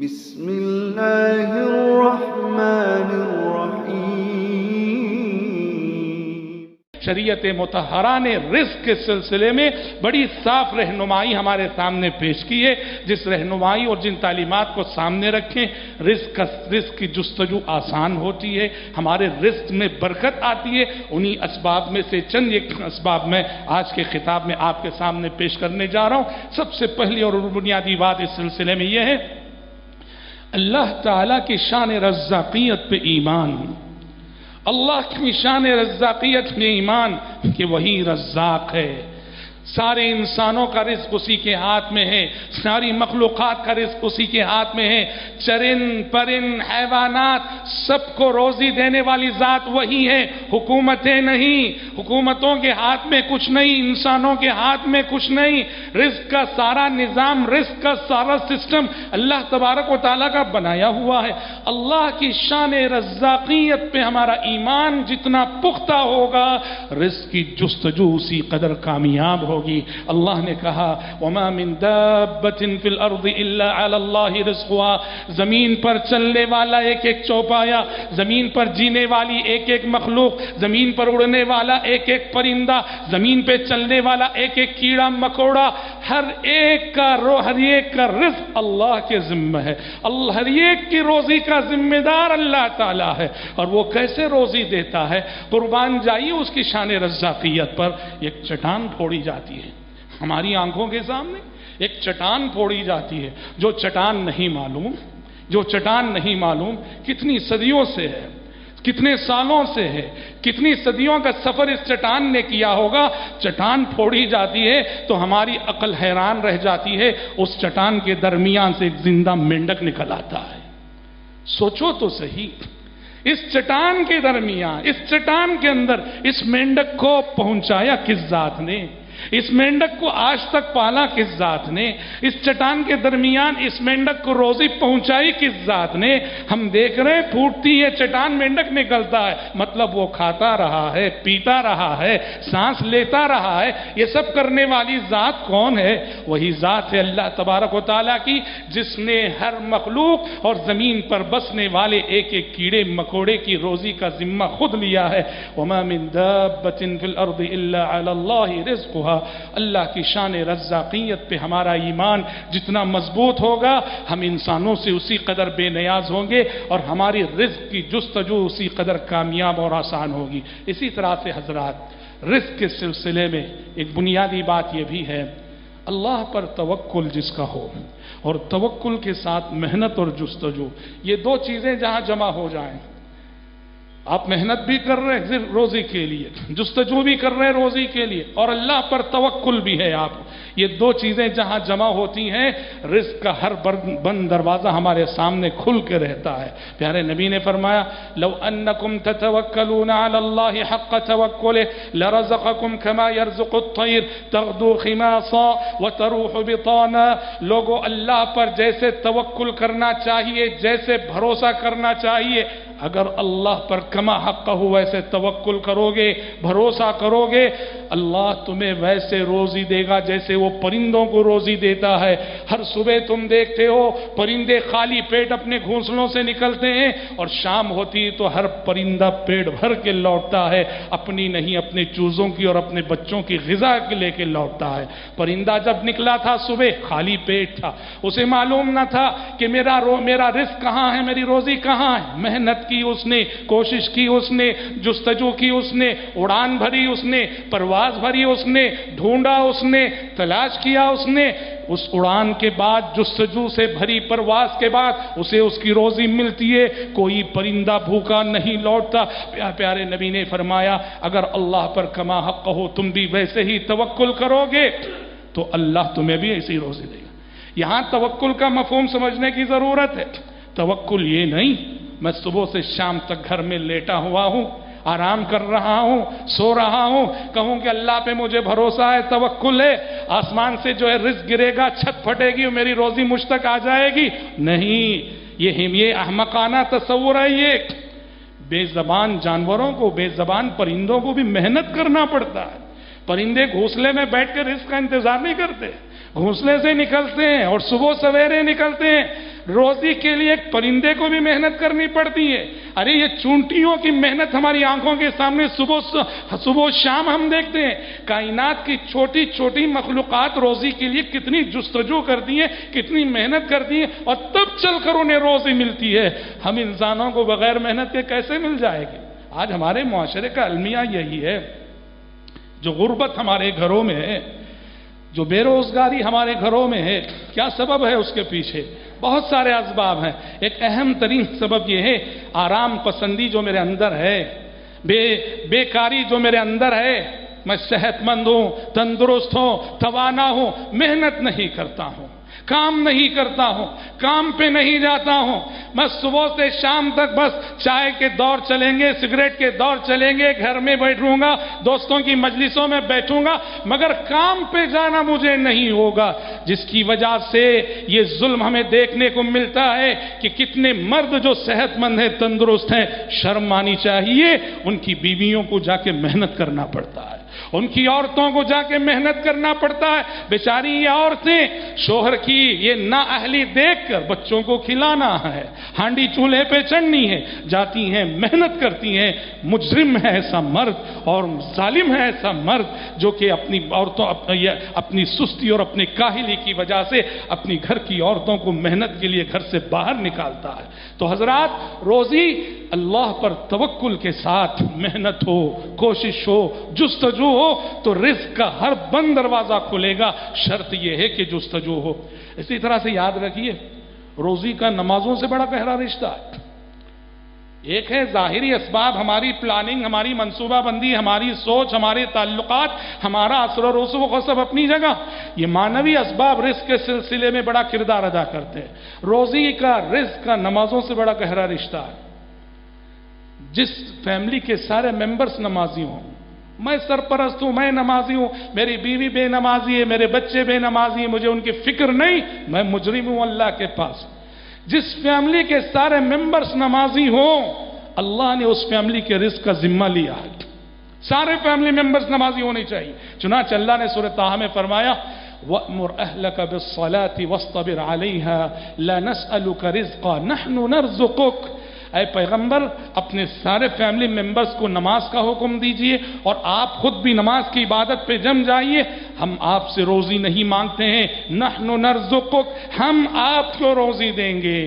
بسم اللہ الرحمن الرحیم۔ شریعت مطہرہ نے رزق کے سلسلے میں بڑی صاف رہنمائی ہمارے سامنے پیش کی ہے، جس رہنمائی اور جن تعلیمات کو سامنے رکھیں رزق کی جستجو آسان ہوتی ہے، ہمارے رزق میں برکت آتی ہے۔ انہی اسباب میں سے چند ایک اسباب میں آج کے خطاب میں آپ کے سامنے پیش کرنے جا رہا ہوں۔ سب سے پہلی اور بنیادی بات اس سلسلے میں یہ ہے، اللہ تعالیٰ کی شان رزاقیت پہ ایمان، اللہ کی شان رزاقیت میں ایمان کہ وہی رزاق ہے۔ سارے انسانوں کا رزق اسی کے ہاتھ میں ہے، ساری مخلوقات کا رزق اسی کے ہاتھ میں ہے۔ چرند پرند حیوانات سب کو روزی دینے والی ذات وہی ہے، حکومتیں نہیں۔ حکومتوں کے ہاتھ میں کچھ نہیں، انسانوں کے ہاتھ میں کچھ نہیں۔ رزق کا سارا نظام، رزق کا سارا سسٹم اللہ تبارک و تعالیٰ کا بنایا ہوا ہے۔ اللہ کی شان رزاقیت پہ ہمارا ایمان جتنا پختہ ہوگا، رزق کی جستجو اسی قدر کامیاب ہوگی۔ اللہ نے کہا وَمَا مِن دَابَّةٍ فِي الْأَرْضِ إِلَّا عَلَى اللَّهِ رِزْقُهَا، زمین پر چلنے والا ایک ایک چوپایا، زمین پر جینے والی ایک ایک مخلوق، زمین پر اڑنے والا ایک ایک پرندہ، زمین پہ چلنے والا ایک ایک کیڑا مکوڑا، ہر ایک کا رزق اللہ کے ذمہ ہے۔ ہر ایک کی روزی کا ذمہ دار اللہ تعالیٰ ہے، اور وہ کیسے روزی دیتا ہے؟ قربان جائیے اس کی شان رزاقیت پر۔ ایک چٹان پھوڑی جاتی ہے ہماری آنکھوں کے سامنے، ایک چٹان پھوڑی جاتی ہے، جو چٹان نہیں معلوم کتنی صدیوں سے ہے، کتنے سالوں سے ہے، کتنی صدیوں کا سفر اس چٹان نے کیا ہوگا۔ چٹان پھوڑی جاتی ہے تو ہماری عقل حیران رہ جاتی ہے، اس چٹان کے درمیان سے ایک زندہ مینڈک نکل آتا ہے۔ سوچو تو صحیح، اس چٹان کے درمیان، اس چٹان کے اندر اس مینڈک کو پہنچایا کس ذات نے؟ اس مینڈک کو آج تک پالا کس ذات نے؟ اس چٹان کے درمیان اس مینڈک کو روزی پہنچائی کس ذات نے؟ ہم دیکھ رہے ہیں پھوٹتی ہے چٹان، مینڈک نکلتا ہے، مطلب وہ کھاتا رہا ہے، پیتا رہا ہے، سانس لیتا رہا ہے۔ یہ سب کرنے والی ذات کون ہے؟ وہی ذات ہے اللہ تبارک و تعالیٰ کی، جس نے ہر مخلوق اور زمین پر بسنے والے ایک ایک کیڑے مکوڑے کی روزی کا ذمہ خود لیا ہے۔ وَمَا مِن دَابَّةٍ فِي الْأَرْضِ إِلَّا عَلَى اللَّهِ رِزْقُهَا۔ اللہ کی شان رزاقیت پہ ہمارا ایمان جتنا مضبوط ہوگا، ہم انسانوں سے اسی قدر بے نیاز ہوں گے، اور ہماری رزق کی جستجو اسی قدر کامیاب اور آسان ہوگی۔ اسی طرح سے حضرات، رزق کے سلسلے میں ایک بنیادی بات یہ بھی ہے، اللہ پر توکل جس کا ہو، اور توکل کے ساتھ محنت اور جستجو، یہ دو چیزیں جہاں جمع ہو جائیں، آپ محنت بھی کر رہے ہیں صرف روزی کے لیے، جستجو بھی کر رہے ہیں روزی کے لیے، اور اللہ پر توکل بھی ہے آپ، یہ دو چیزیں جہاں جمع ہوتی ہیں، رزق کا ہر بند دروازہ ہمارے سامنے کھل کے رہتا ہے۔ پیارے نبی نے فرمایا لو انکم تتوکلون علی اللہ حق توکلہ لرزقکم کما یرزق الطیر تغدو خماصا وتروح بطانا۔ لوگوں، اللہ پر جیسے توکل کرنا چاہیے، جیسے بھروسہ کرنا چاہیے، اگر اللہ پر کما حق ہو ویسے توکل کرو گے، بھروسہ کرو گے، اللہ تمہیں ویسے روزی دے گا جیسے وہ پرندوں کو روزی دیتا ہے۔ ہر صبح تم دیکھتے ہو پرندے خالی پیٹ اپنے گھونسلوں سے نکلتے ہیں، اور شام ہوتی تو ہر پرندہ پیٹ بھر کے لوٹتا ہے، اپنی نہیں اپنے چوزوں کی اور اپنے بچوں کی غذا کے لے کے لوٹتا ہے۔ پرندہ جب نکلا تھا صبح خالی پیٹ تھا، اسے معلوم نہ تھا کہ میرا رزق کہاں ہے، میری روزی کہاں ہے۔ محنت کی اس نے، کوشش کی اس نے، جستجو کی اس نے، اڑان بھری اس نے، پرواز بھری اس نے، ڈھونڈا اس نے، تلاش کیا اس نے۔ اس اڑان کے بعد، جستجو سے بھری پرواز کے بعد اسے اس کی روزی ملتی ہے، کوئی پرندہ بھوکا نہیں لوٹتا۔ پیارے نبی نے فرمایا اگر اللہ پر کما حق ہو تم بھی ویسے ہی توکل کرو گے تو اللہ تمہیں بھی ایسی روزی دے گا۔ یہاں توکل کا مفہوم سمجھنے کی ضرورت ہے۔ توکل یہ نہیں میں صبح سے شام تک گھر میں لیٹا ہوا ہوں، آرام کر رہا ہوں، سو رہا ہوں، کہوں کہ اللہ پہ مجھے بھروسہ ہے، توکل ہے، آسمان سے جو ہے رزق گرے گا، چھت پھٹے گی اور میری روزی مجھ تک آ جائے گی۔ نہیں، یہ احمقانہ تصور ہے۔ یہ بے زبان جانوروں کو، بے زبان پرندوں کو بھی محنت کرنا پڑتا ہے۔ پرندے گھونسلے میں بیٹھ کے رزق کا انتظار نہیں کرتے، گھونسلے سے نکلتے ہیں اور صبح سویرے نکلتے ہیں. روزی کے لیے ایک پرندے کو بھی محنت کرنی پڑتی ہے. ارے یہ چونٹیوں کی محنت ہماری آنکھوں کے سامنے صبح شام ہم دیکھتے ہیں. کائنات کی چھوٹی چھوٹی مخلوقات روزی کے لیے کتنی جستجو کرتی ہیں, کتنی محنت کرتی ہیں, اور تب چل کر انہیں روزی ملتی ہے. ہم انسانوں کو بغیر محنت کے کیسے مل جائے گی؟ آج ہمارے معاشرے کا المیہ یہی ہے. جو غربت ہمارے گھروں میں ہے, جو بے روزگاری ہمارے گھروں میں ہے, کیا سبب ہے اس کے پیچھے؟ بہت سارے اسباب ہیں. ایک اہم ترین سبب یہ ہے آرام پسندی جو میرے اندر ہے, بیکاری جو میرے اندر ہے. میں صحت مند ہوں, تندرست ہوں, توانا ہوں, محنت نہیں کرتا ہوں, کام نہیں کرتا ہوں, کام پہ نہیں جاتا ہوں. میں صبح سے شام تک بس چائے کے دور چلیں گے, سگریٹ کے دور چلیں گے, گھر میں بیٹھوں گا, دوستوں کی مجلسوں میں بیٹھوں گا, مگر کام پہ جانا مجھے نہیں ہوگا. جس کی وجہ سے یہ ظلم ہمیں دیکھنے کو ملتا ہے کہ کتنے مرد جو صحت مند ہیں, تندرست ہیں, شرم آنی چاہیے, ان کی بیویوں کو جا کے محنت کرنا پڑتا ہے, ان کی عورتوں کو جا کے محنت کرنا پڑتا ہے. بیچاری یہ عورتیں شوہر کی یہ نااہلی دیکھ کر بچوں کو کھلانا ہے, ہانڈی چولہے پہ چڑھنی ہے, جاتی ہیں محنت کرتی ہیں. مجرم ہے ایسا مرد اور ظالم ہے ایسا مرد جو کہ اپنی عورتوں اپنی سستی اور اپنی کاہلی کی وجہ سے اپنی گھر کی عورتوں کو محنت کے لیے گھر سے باہر نکالتا ہے. تو حضرات, روزی اللہ پر توکل کے ساتھ محنت ہو, کوشش ہو, جستجو ہو تو رزق کا ہر بند دروازہ کھلے گا. شرط یہ ہے کہ جستجو ہو. اسی طرح سے یاد رکھیے, روزی کا نمازوں سے بڑا گہرا رشتہ ہے. ایک ہے ظاہری اسباب, ہماری پلاننگ, ہماری منصوبہ بندی, ہماری سوچ, ہمارے تعلقات, ہمارا اثر و رسوخ سب اپنی جگہ. یہ معنوی اسباب رزق کے سلسلے میں بڑا کردار ادا کرتے ہیں. روزی کا, رزق کا نمازوں سے بڑا گہرا رشتہ ہے. جس فیملی کے سارے ممبرز نمازی ہوں, میں سرپرست ہوں, میں نمازی ہوں, میری بیوی بے نمازی ہے, میرے بچے بے نمازی ہیں, مجھے ان کی فکر نہیں, میں مجرم ہوں اللہ کے پاس. جس فیملی کے سارے ممبرز نمازی ہوں, اللہ نے اس فیملی کے رزق کا ذمہ لیا ہے. سارے فیملی ممبرز نمازی ہونے چاہیے. چنانچہ اللہ نے سورۃ طٰہٰ میں فرمایا, وَأْمُرْ أَهْلَكَ بِالصَّلَاةِ وَاصْطَبِرْ عَلَيْهَا لَا نَسْأَلُكَ رِزْقًا نَحْنُ نَرْزُقُكَ. اے پیغمبر, اپنے سارے فیملی ممبرز کو نماز کا حکم دیجئے اور آپ خود بھی نماز کی عبادت پہ جم جائیے. ہم آپ سے روزی نہیں مانگتے ہیں, نحن نرزقک, ہم آپ کو روزی دیں گے.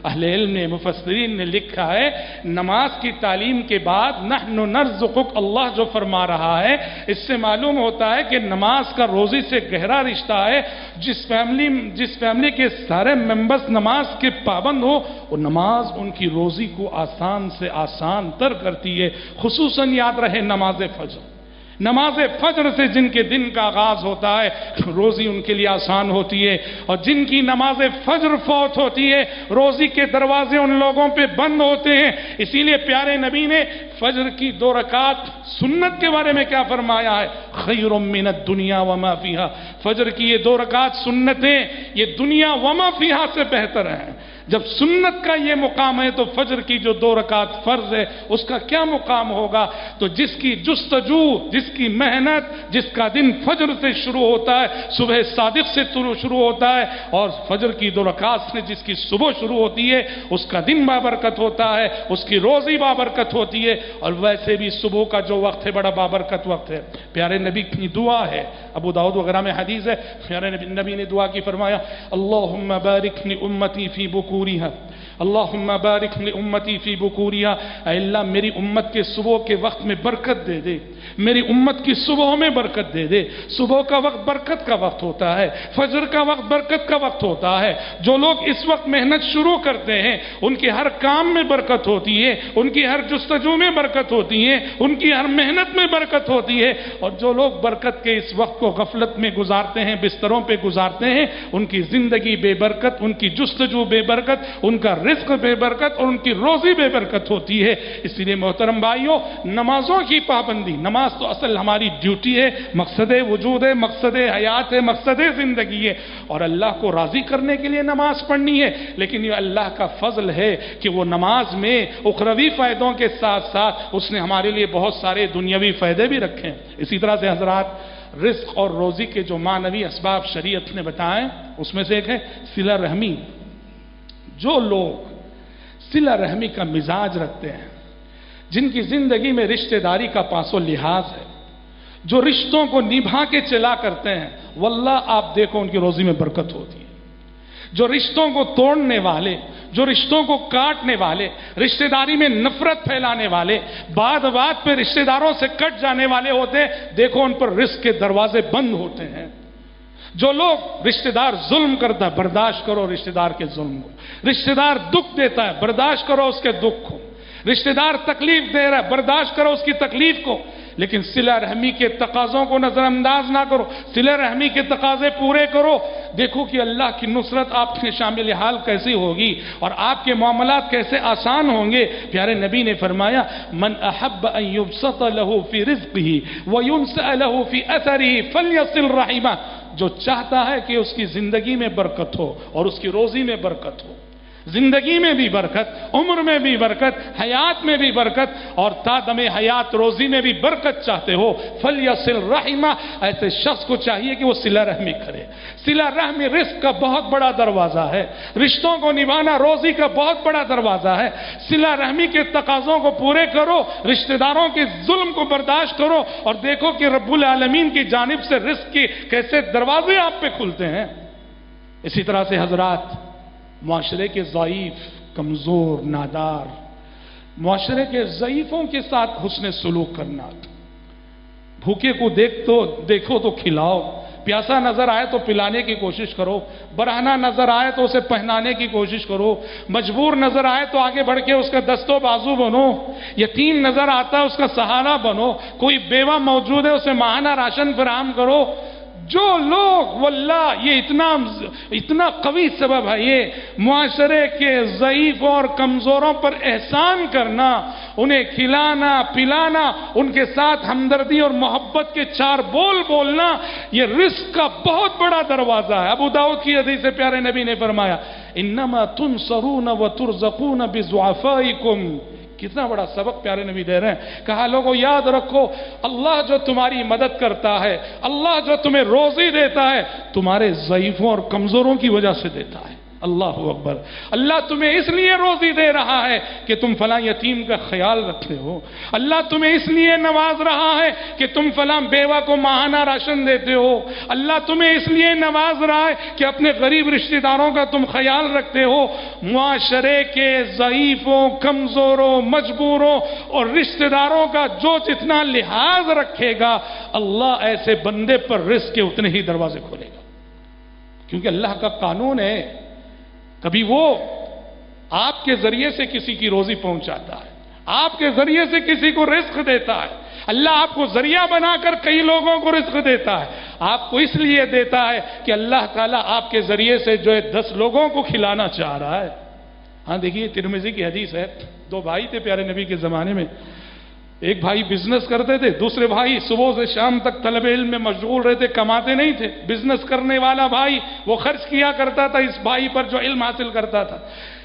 اہل علم نے, مفسرین نے لکھا ہے, نماز کی تعلیم کے بعد نحن نرزقک اللہ جو فرما رہا ہے, اس سے معلوم ہوتا ہے کہ نماز کا روزی سے گہرا رشتہ ہے. جس فیملی کے سارے ممبرز نماز کے پابند ہو, وہ نماز ان کی روزی کو آسان سے آسان تر کرتی ہے. خصوصاً یاد رہے نماز فجر. نماز فجر سے جن کے دن کا آغاز ہوتا ہے, روزی ان کے لیے آسان ہوتی ہے. اور جن کی نماز فجر فوت ہوتی ہے, روزی کے دروازے ان لوگوں پہ بند ہوتے ہیں. اسی لیے پیارے نبی نے فجر کی 2 رکعت سنت کے بارے میں کیا فرمایا ہے, خیر من الدنیا وما فیہا. فجر کی یہ 2 رکعت سنتیں یہ دنیا وما فیہا سے بہتر ہیں. جب سنت کا یہ مقام ہے تو فجر کی جو 2 رکعت فرض ہے اس کا کیا مقام ہوگا. تو جس کی جستجو, جس کی محنت, جس کا دن فجر سے شروع ہوتا ہے, صبح صادق سے شروع ہوتا ہے, اور فجر کی 2 رکعت سے جس کی صبح شروع ہوتی ہے, اس کا دن بابرکت ہوتا ہے, اس کی روزی بابرکت ہوتی ہے. اور ویسے بھی صبح کا جو وقت ہے بڑا بابرکت وقت ہے. پیارے نبی کی دعا ہے, ابو داؤد وغیرہ میں حدیث ہے, پیارے نبی نے دعا کی فرمایا, اللہم بارک لامتی فی بکورہا, اللہم بارک لامتی فی بکورہا. اے اللہ میری امت کے صبح کے وقت میں برکت دے دے, میری امت کی صبح میں برکت دے دے. صبح کا وقت برکت کا وقت ہوتا ہے, فجر کا وقت برکت کا وقت ہوتا ہے. جو لوگ اس وقت محنت شروع کرتے ہیں ان کے ہر کام میں برکت ہوتی ہے, ان کی ہر جستجو میں برکت ہوتی ہے, ان کی ہر محنت میں برکت ہوتی ہے. اور جو لوگ برکت کے اس وقت کو غفلت میں گزارتے ہیں, بستروں پہ گزارتے ہیں, ان کی زندگی بے برکت, ان کی جستجو بے برکت, ان کا رزق بے برکت اور ان کی روزی بے برکت ہوتی ہے. اس لیے محترم بھائیوں, نمازوں کی پابندی, نماز تو اصل ہماری ڈیوٹی ہے, مقصد وجود ہے, مقصد حیات ہے, مقصد زندگی ہے, اور اللہ کو راضی کرنے کے لیے نماز پڑھنی ہے. لیکن یہ اللہ کا فضل ہے کہ وہ نماز میں اخروی فائدوں کے ساتھ ساتھ اس نے ہمارے لیے بہت سارے دنیاوی فائدے بھی رکھے ہیں. اسی طرح سے حضرات, رزق اور روزی کے جو معنوی اسباب شریعت نے بتائے اس میں سے ایک ہے صلہ رحمی. جو لوگ صلہ رحمی کا مزاج رکھتے ہیں، جن کی زندگی میں رشتہ داری کا پاس و لحاظ ہے، جو رشتوں کو نبھا کے چلا کرتے ہیں، واللہ آپ دیکھو ان کی روزی میں برکت ہوتی ہے. جو رشتوں کو توڑنے والے، جو رشتوں کو کاٹنے والے، رشتہ داری میں نفرت پھیلانے والے، بات بات پہ رشتہ داروں سے کٹ جانے والے ہوتے ہیں، دیکھو ان پر رزق کے دروازے بند ہوتے ہیں. جو لوگ رشتہ دار ظلم کرتا ہے، برداشت کرو رشتہ دار کے ظلم کو. رشتہ دار دکھ دیتا ہے، برداشت کرو اس کے دکھ کو. رشتہ دار تکلیف دے رہا ہے، برداشت کرو اس کی تکلیف کو. لیکن صلہ رحمی کے تقاضوں کو نظر انداز نہ کرو، صلہ رحمی کے تقاضے پورے کرو. دیکھو کہ اللہ کی نصرت آپ کے شامل حال کیسی ہوگی اور آپ کے معاملات کیسے آسان ہوں گے. پیارے نبی نے فرمایا من احب ان یبسط له فی رزقه وینسأ له فی اثره فلیصل رحمہ. جو چاہتا ہے کہ اس کی زندگی میں برکت ہو اور اس کی روزی میں برکت ہو، زندگی میں بھی برکت، عمر میں بھی برکت، حیات میں بھی برکت، اور تا دم حیات روزی میں بھی برکت چاہتے ہو، فلیصل رحمہ. ایسے شخص کو چاہیے کہ وہ صلہ رحمی کرے. صلہ رحمی رزق کا بہت بڑا دروازہ ہے، رشتوں کو نبھانا روزی کا بہت بڑا دروازہ ہے. صلہ رحمی کے تقاضوں کو پورے کرو، رشتہ داروں کے ظلم کو برداشت کرو، اور دیکھو کہ رب العالمین کی جانب سے رزق کے کیسے دروازے آپ پہ کھلتے ہیں. اسی طرح سے حضرات، معاشرے کے ضعیف، کمزور، نادار، معاشرے کے ضعیفوں کے ساتھ حسن سلوک کرنا. بھوکے کو دیکھو تو کھلاؤ، پیاسا نظر آئے تو پلانے کی کوشش کرو، برہنہ نظر آئے تو اسے پہنانے کی کوشش کرو، مجبور نظر آئے تو آگے بڑھ کے اس کا دست و بازو بنو، یتیم نظر آتا ہے اس کا سہارا بنو، کوئی بیوہ موجود ہے اسے ماہانہ راشن فراہم کرو. جو لوگ، واللہ یہ اتنا قوی سبب ہے، یہ معاشرے کے ضعیفوں اور کمزوروں پر احسان کرنا، انہیں کھلانا پلانا، ان کے ساتھ ہمدردی اور محبت کے 4 بول بولنا، یہ رزق کا بہت بڑا دروازہ ہے. ابو داؤد کی حدیث سے پیارے نبی نے فرمایا انما تنصرون وترزقون بضعفائکم. کتنا بڑا سبق پیارے نبی دے رہے ہیں. کہا لوگوں یاد رکھو، اللہ جو تمہاری مدد کرتا ہے، اللہ جو تمہیں روزی دیتا ہے، تمہارے ضعیفوں اور کمزوروں کی وجہ سے دیتا ہے. اللہ اکبر. اللہ تمہیں اس لیے روزی دے رہا ہے کہ تم فلاں یتیم کا خیال رکھتے ہو. اللہ تمہیں اس لیے نواز رہا ہے کہ تم فلاں بیوہ کو ماہانہ راشن دیتے ہو. اللہ تمہیں اس لیے نواز رہا ہے کہ اپنے غریب رشتہ داروں کا تم خیال رکھتے ہو. معاشرے کے ضعیفوں، کمزوروں، مجبوروں اور رشتہ داروں کا جو جتنا لحاظ رکھے گا، اللہ ایسے بندے پر رزق کے اتنے ہی دروازے کھولے گا. کیونکہ اللہ کا قانون ہے، کبھی وہ آپ کے ذریعے سے کسی کی روزی پہنچاتا ہے، آپ کے ذریعے سے کسی کو رزق دیتا ہے. اللہ آپ کو ذریعہ بنا کر کئی لوگوں کو رزق دیتا ہے. آپ کو اس لیے دیتا ہے کہ اللہ تعالیٰ آپ کے ذریعے سے جو ہے 10 لوگوں کو کھلانا چاہ رہا ہے. ہاں دیکھیے، ترمذی کی حدیث ہے. 2 بھائی تھے پیارے نبی کے زمانے میں. ایک بھائی بزنس کرتے تھے، دوسرے بھائی صبح سے شام تک طلب علم میں مشغول رہتے، کماتے نہیں تھے. بزنس کرنے والا بھائی وہ خرچ کیا کرتا تھا اس بھائی پر جو علم حاصل کرتا تھا.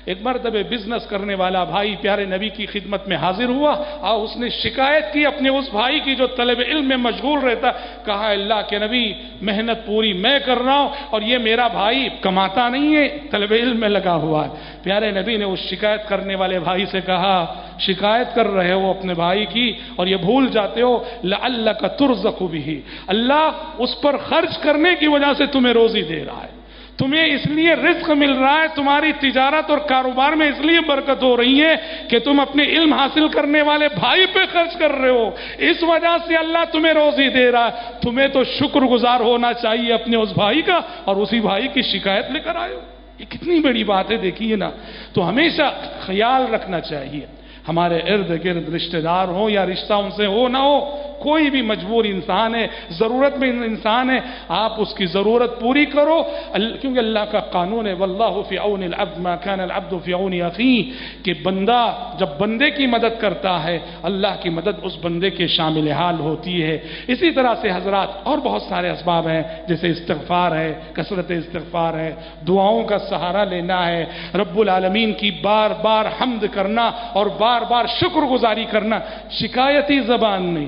ایک مرتبہ بزنس کرنے والا بھائی پیارے نبی کی خدمت میں حاضر ہوا اور اس نے شکایت کی اپنے اس بھائی کی جو طلب علم میں مشغول رہتا. کہا اللہ کے نبی، محنت پوری میں کر رہا ہوں اور یہ میرا بھائی کماتا نہیں ہے، طلب علم میں لگا ہوا ہے. پیارے نبی نے اس شکایت کرنے والے بھائی سے کہا شکایت کر رہے ہو اپنے بھائی کی اور یہ بھول جاتے ہو لعلک ترزق بہ، اللہ اس پر خرچ کرنے کی وجہ سے تمہیں روزی دے رہا ہے، تمہیں اس لیے رزق مل رہا ہے، تمہاری تجارت اور کاروبار میں اس لیے برکت ہو رہی ہے کہ تم اپنے علم حاصل کرنے والے بھائی پہ خرچ کر رہے ہو، اس وجہ سے اللہ تمہیں روزی دے رہا ہے. تمہیں تو شکر گزار ہونا چاہیے اپنے اس بھائی کا، اور اسی بھائی کی شکایت لے کر آئے ہو. یہ کتنی بڑی بات ہے دیکھیے نا. تو ہمیشہ خیال رکھنا چاہیے ہمارے ارد گرد رشتہ دار ہوں یا رشتہ ان سے ہو نہ ہو، کوئی بھی مجبور انسان ہے، ضرورت میں انسان ہے، آپ اس کی ضرورت پوری کرو. کیونکہ اللہ کا قانون ہے واللہ فی عون العبد ما کان العبد فی عون اخیہ، کہ بندہ جب بندے کی مدد کرتا ہے اللہ کی مدد اس بندے کے شامل حال ہوتی ہے. اسی طرح سے حضرات اور بہت سارے اسباب ہیں، جیسے استغفار ہے، کثرت استغفار ہے، دعاؤں کا سہارا لینا ہے، رب العالمین کی بار بار حمد کرنا اور بار بار شکر گزاری کرنا. شکایتی زبان نہیں،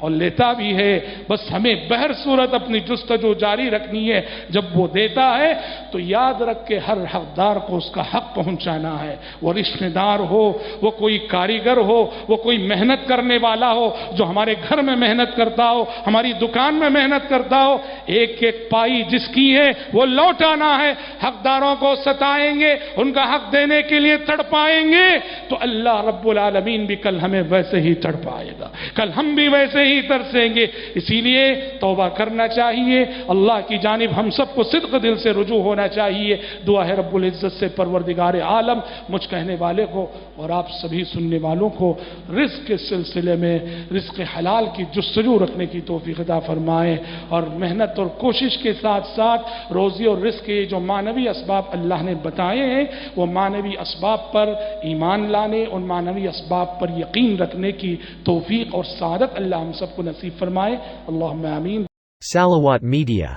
اور لیتا بھی ہے. بس ہمیں بہر صورت اپنی جستجو جاری رکھنی ہے. جب وہ دیتا ہے تو یاد رکھ کے ہر حقدار کو اس کا حق پہنچانا ہے. وہ رشتہ دار ہو, وہ کوئی کاریگر ہو, وہ کوئی محنت کرنے والا ہو جو ہمارے گھر میں محنت کرتا ہو, ہماری دکان میں محنت کرتا ہو, ایک ایک پائی جس کی ہے وہ لوٹانا ہے. حقداروں کو ستائیں گے, ان کا حق دینے کے لیے تڑپائیں گے تو اللہ رب العالمین بھی کل ہمیں ویسے ہی تڑپائے گا, کل ہم بھی ویسے ہی ترسیں گے. اسی لیے توبہ کرنا چاہیے, اللہ کی جانب ہم سب کو صدق دل سے رجوع ہونا چاہیے. دعا ہے رب العزت سے پروردگار عالم مجھ کہنے والے کو اور آپ سبھی سننے والوں کو رزق کے سلسلے میں رزق حلال کی جستجو رکھنے کی توفیق عطا فرمائے, اور محنت اور کوشش کے ساتھ ساتھ روزی اور رزق کے جو معنوی اسباب اللہ نے بتائے ہیں وہ معنوی اسباب پر ایمان لانے, ان معنوی اسباب پر یقین رکھنے کی توفیق اور سعادت اللہ ہم سب کو نصیب فرمائے. اللہم آمین. Salawat Media